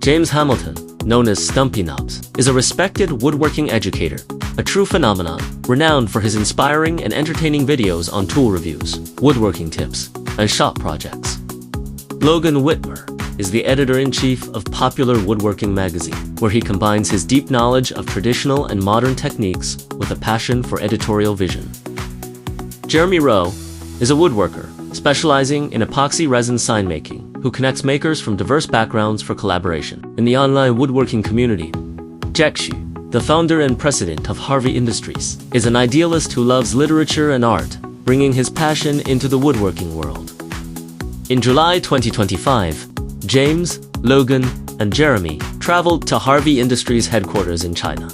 James Hamilton, known as Stumpy Knobs, is a respected woodworking educator, a true phenomenon, renowned for his inspiring and entertaining videos on tool reviews, woodworking tips, and shop projects. Logan Whitmer is the editor-in-chief of Popular Woodworking magazine, where he combines his deep knowledge of traditional and modern techniques with a passion for editorial vision. Jeremy Rowe is a woodworker specializing in epoxy resin sign making, who connects makers from diverse backgrounds for collaboration. In the online woodworking community, Jack Xu, the founder and president of Harvey Industries, is an idealist who loves literature and art, bringing his passion into the woodworking world. In July 2025, James, Logan, and Jeremy traveled to Harvey Industries headquarters in China,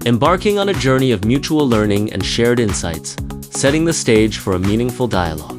embarking on a journey of mutual learning and shared insights, setting the stage for a meaningful dialogue.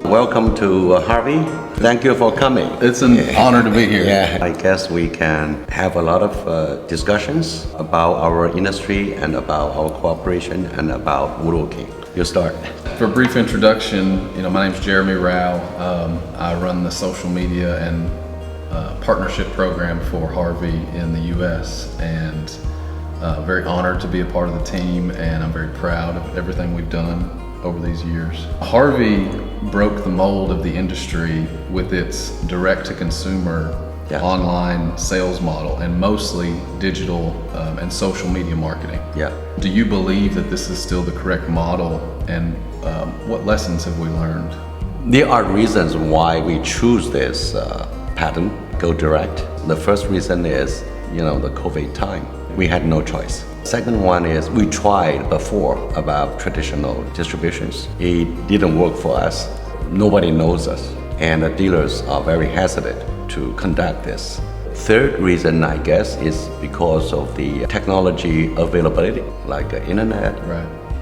Welcome to Harvey. Thank you for coming. It's an honor to be here. Yeah, I guess we can have a lot of discussions about our industry and about our cooperation and about woodworking. You start. For a brief introduction, my name's Jeremy Rowe. I run the social media and partnership program for Harvey in the U.S. and very honored to be a part of the team, and I'm very proud of everything we've done over these years. Harvey broke the mold of the industry with its direct-to-consumer online sales model, and mostly digital and social media marketing. Yeah. Do you believe that this is still the correct model, and what lessons have we learned? There are reasons why we choose this pattern, go direct. The first reason is, the COVID time. We had no choice. Second one is we tried before about traditional distributions. It didn't work for us. Nobody knows us, and the dealers are very hesitant to conduct this. Third reason, I guess, is because of the technology availability, like internet,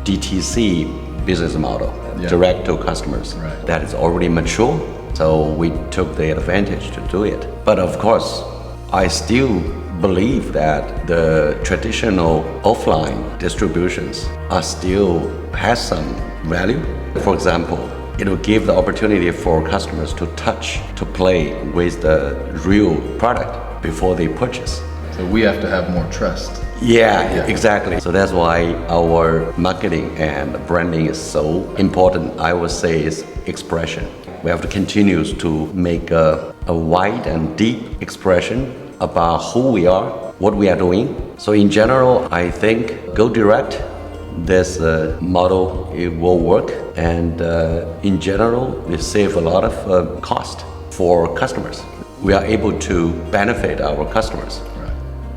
DTC business model, direct to customers. That is already mature, so we took the advantage to do it. But of course, I still believe that the traditional offline distributions are still has some value. For example, it will give the opportunity for customers to touch, to play with the real product before they purchase. So we have to have more trust. Yeah, exactly. So that's why our marketing and branding is so important. I would say is expression. We have to continue to make a wide and deep expression about who we are, what we are doing. So in general, I think go direct. This model, it will work, and in general, it save a lot of cost for customers. We are able to benefit our customers.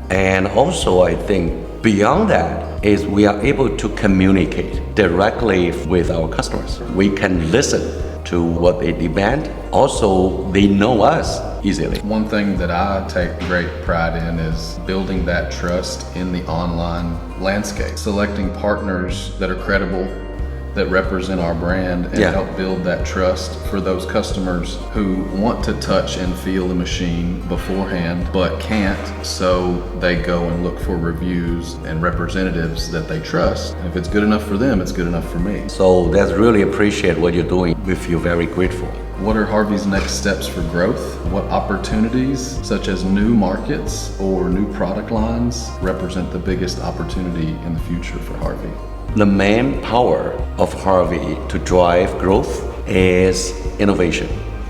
And also, I think beyond that is we are able to communicate directly with our customers. We can listen to what they demand. Also, they know us easily. One thing that I take great pride in is building that trust in the online landscape, selecting partners that are credible, that represent our brand, and help build that trust for those customers who want to touch and feel the machine beforehand but can't, so they go and look for reviews and representatives that they trust. And if it's good enough for them, it's good enough for me. So that's really appreciate what you're doing. We feel very grateful. What are Harvey's next steps for growth? What opportunities, such as new markets or new product lines, represent the biggest opportunity in the future for Harvey? The main power of Harvey to drive growth is innovation.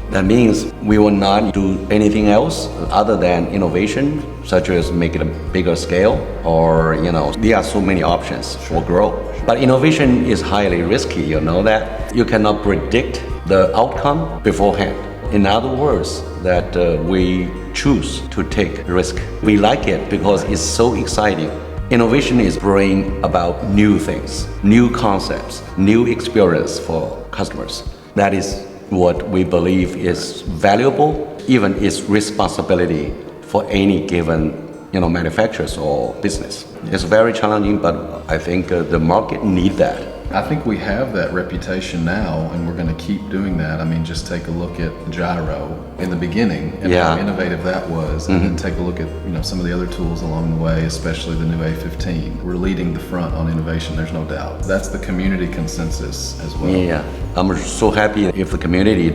That means we will not do anything else other than innovation, such as make it a bigger scale, or there are so many options for growth. But innovation is highly risky, you know that. You cannot predict the outcome beforehand. In other words, that we choose to take risk. We like it because it's so exciting. Innovation is bringing about new things, new concepts, new experience for customers. That is what we believe is valuable, even its responsibility for any given manufacturers or business. It's very challenging, but I think the market need that. I think we have that reputation now, and we're going to keep doing that. I mean, just take a look at Gyro in the beginning and how innovative that was, and then take a look at some of the other tools along the way, especially the new A15. We're leading the front on innovation. There's no doubt. That's the community consensus as well. Yeah, I'm so happy if the community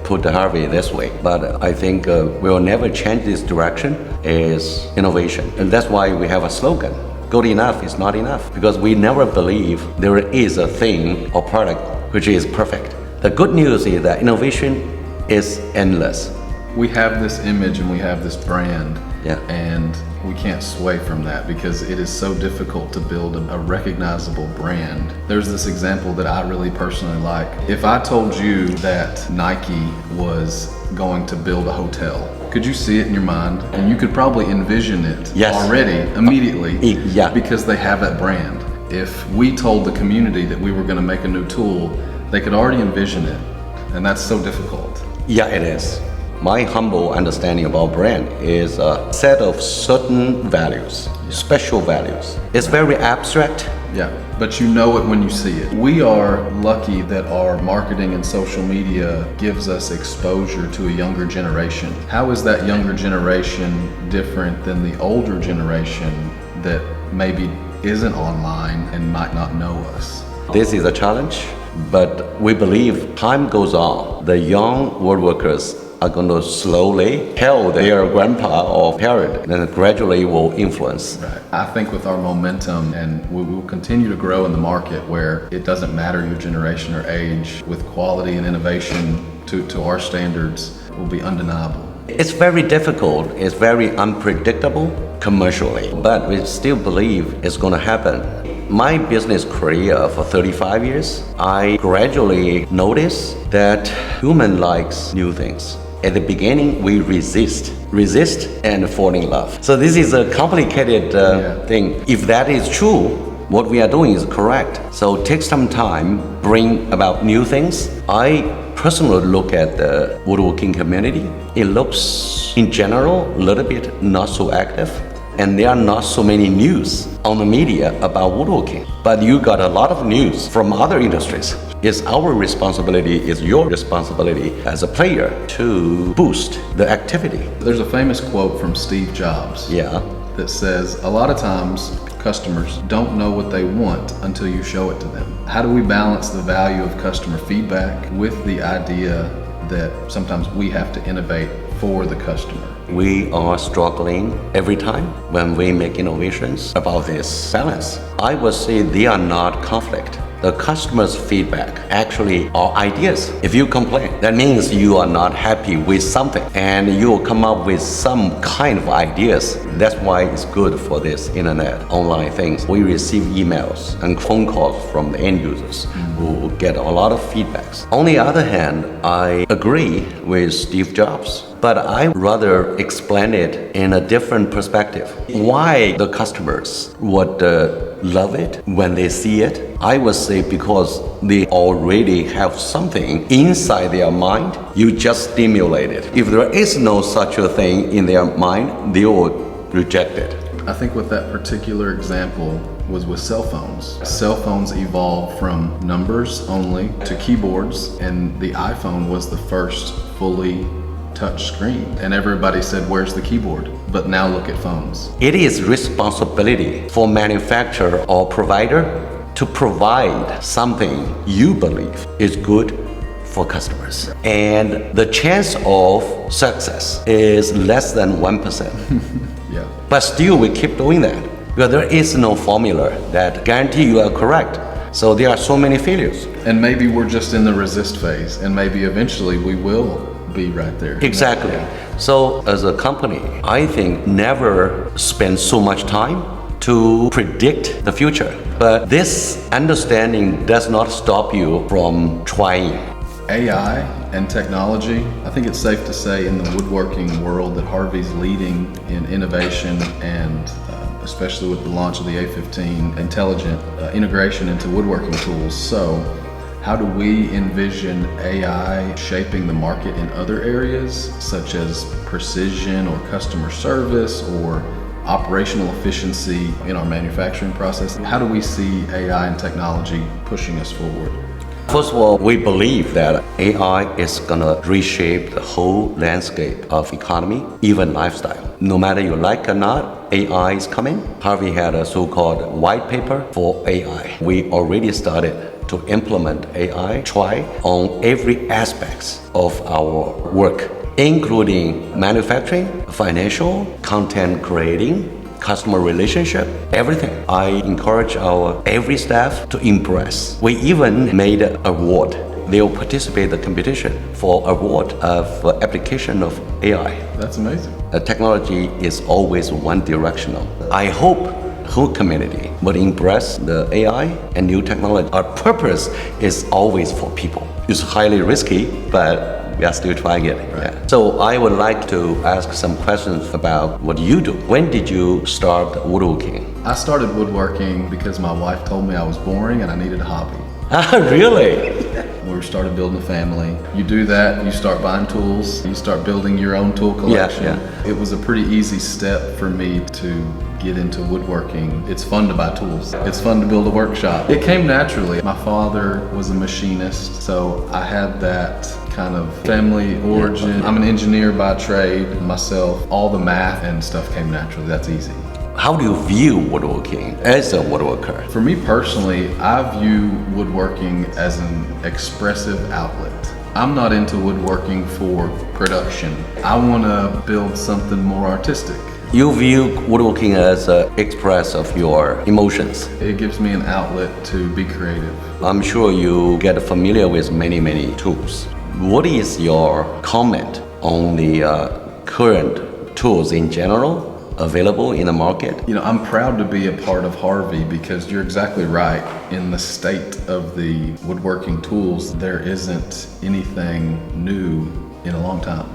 put the Harvey this way. But I think we'll never change this direction is innovation, and that's why we have a slogan. Good enough is not enough, because we never believe there is a thing or product which is perfect. The good news is that innovation is endless. We have this image and we have this brand, Yeah. and we can't sway from that because it is so difficult to build a recognizable brand. There's this example that I really personally like. If I told you that Nike was going to build a hotel, could you see it in your mind? And you could probably envision it already, immediately, because they have that brand. If we told the community that we were going to make a new tool, they could already envision it, and that's so difficult. Yeah, it is. My humble understanding about brand is a set of certain values, special values. It's very abstract. Yeah, but you know it when you see it. We are lucky that our marketing and social media gives us exposure to a younger generation. How is that younger generation different than the older generation that maybe isn't online and might not know us? This is a challenge, but we believe time goes on. The young woodworkers are going to slowly tell their grandpa or parent, and gradually will influence. Right. I think with our momentum, and we will continue to grow in the market where it doesn't matter your generation or age, with quality and innovation to our standards will be undeniable. It's very difficult, it's very unpredictable commercially, but we still believe it's going to happen. My business career for 35 years, I gradually noticed that human likes new things. At the beginning, we resist and fall in love. So this is a complicated thing. If that is true, what we are doing is correct. So take some time, bring about new things. I personally look at the woodworking community. It looks, in general, a little bit not so active. And there are not so many news on the media about woodworking. But you got a lot of news from other industries. It's our responsibility, it's your responsibility as a player to boost the activity. There's a famous quote from Steve Jobs that says, a lot of times customers don't know what they want until you show it to them. How do we balance the value of customer feedback with the idea that sometimes we have to innovate for the customer? We are struggling every time when we make innovations about this balance. I would say they are not conflict. The customer's feedback actually are ideas. If you complain, that means you are not happy with something and you will come up with some kind of ideas. That's why it's good for this internet, online things. We receive emails and phone calls from the end users who get a lot of feedbacks. On the other hand, I agree with Steve Jobs, but I rather explain it in a different perspective. Why the customers would love it when they see it? I would say because they already have something inside their mind. You just stimulate it. If there is no such a thing in their mind, they will reject it. I think with that particular example was with cell phones. Cell phones evolved from numbers only to keyboards, and the iPhone was the first fully touch screen. And everybody said, where's the keyboard? But now look at phones. It is responsibility for manufacturer or provider to provide something you believe is good for customers. And the chance of success is less than 1%. Yeah. But still we keep doing that because there is no formula that guarantee you are correct. So there are so many failures. And maybe we're just in the resist phase, and maybe eventually we will be right there. Exactly. So as a company, I think never spend so much time to predict the future. But this understanding does not stop you from trying. AI and technology, I think it's safe to say in the woodworking world that Harvey's leading in innovation and especially with the launch of the A15 intelligent integration into woodworking tools. So how do we envision AI shaping the market in other areas, such as precision or customer service or operational efficiency in our manufacturing process. How do we see AI and technology pushing us forward? First of all, we believe that AI is gonna reshape the whole landscape of economy, even lifestyle. No matter you like or not, AI is coming. Harvey had a so-called white paper for AI. We already started to implement AI, try on every aspect of our work, including manufacturing, financial, content creating, customer relationship, everything. I encourage our every staff to embrace. We even made an award. They'll participate in the competition for award of application of AI. That's amazing. Technology is always one directional. I hope whole community will embrace the AI and new technology. Our purpose is always for people. It's highly risky, but we are still trying it. Right. Yeah. So I would like to ask some questions about what you do. When did you start woodworking? I started woodworking because my wife told me I was boring and I needed a hobby. Really? We started building a family. You do that, you start buying tools, you start building your own tool collection. Yeah. It was a pretty easy step for me to get into woodworking. It's fun to buy tools. It's fun to build a workshop. It came naturally. My father was a machinist, so I had that kind of family origin. I'm an engineer by trade myself. All the math and stuff came naturally. That's easy. How do you view woodworking as a woodworker? For me personally, I view woodworking as an expressive outlet. I'm not into woodworking for production. I want to build something more artistic. You view woodworking as an express of your emotions. It gives me an outlet to be creative. I'm sure you get familiar with many tools. What is your comment on the current tools in general available in the market? You know, I'm proud to be a part of Harvey because you're exactly right. In the state of the woodworking tools, there isn't anything new in a long time.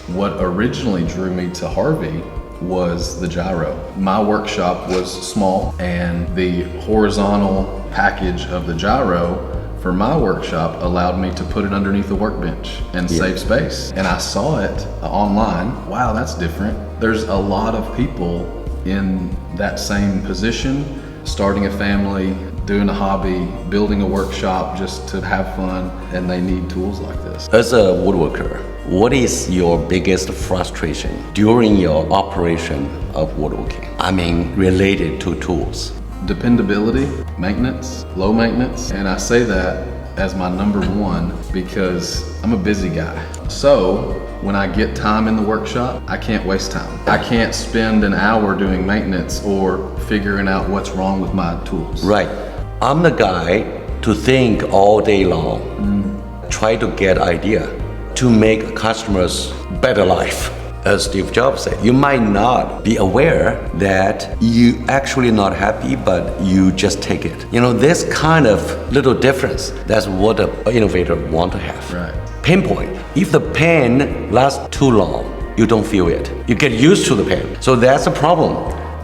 What originally drew me to Harvey was the gyro. My workshop was small, and the horizontal package of the gyro for my workshop allowed me to put it underneath the workbench and save space. And I saw it online. Wow, that's different. There's a lot of people in that same position, starting a family, doing a hobby, building a workshop just to have fun, and they need tools like this. As a woodworker, what is your biggest frustration during your operation of woodworking? I mean, related to tools. Dependability, maintenance, low maintenance, and I say that as my number one because I'm a busy guy. So when I get time in the workshop, I can't waste time. I can't spend an hour doing maintenance or figuring out what's wrong with my tools. Right. I'm the guy to think all day long, try to get idea to make customers better life. As Steve Jobs said, you might not be aware that you actually not happy, but you just take it. You know, this kind of little difference, that's what an innovator want to have. Right. Pinpoint. If the pain lasts too long, you don't feel it. You get used to the pain. So that's the problem.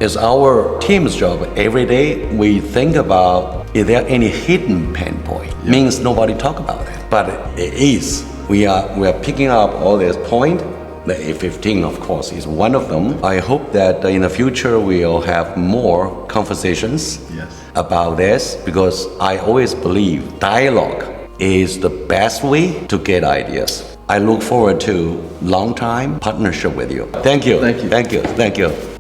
It's our team's job. Every day we think about, is there any hidden pain point? Means nobody talk about it, but it is. We are picking up all this point. The A15, of course, is one of them. I hope that in the future we'll have more conversations about this, because I always believe dialogue is the best way to get ideas. I look forward to long time partnership with you. Thank you. Thank you. Thank you. Thank you.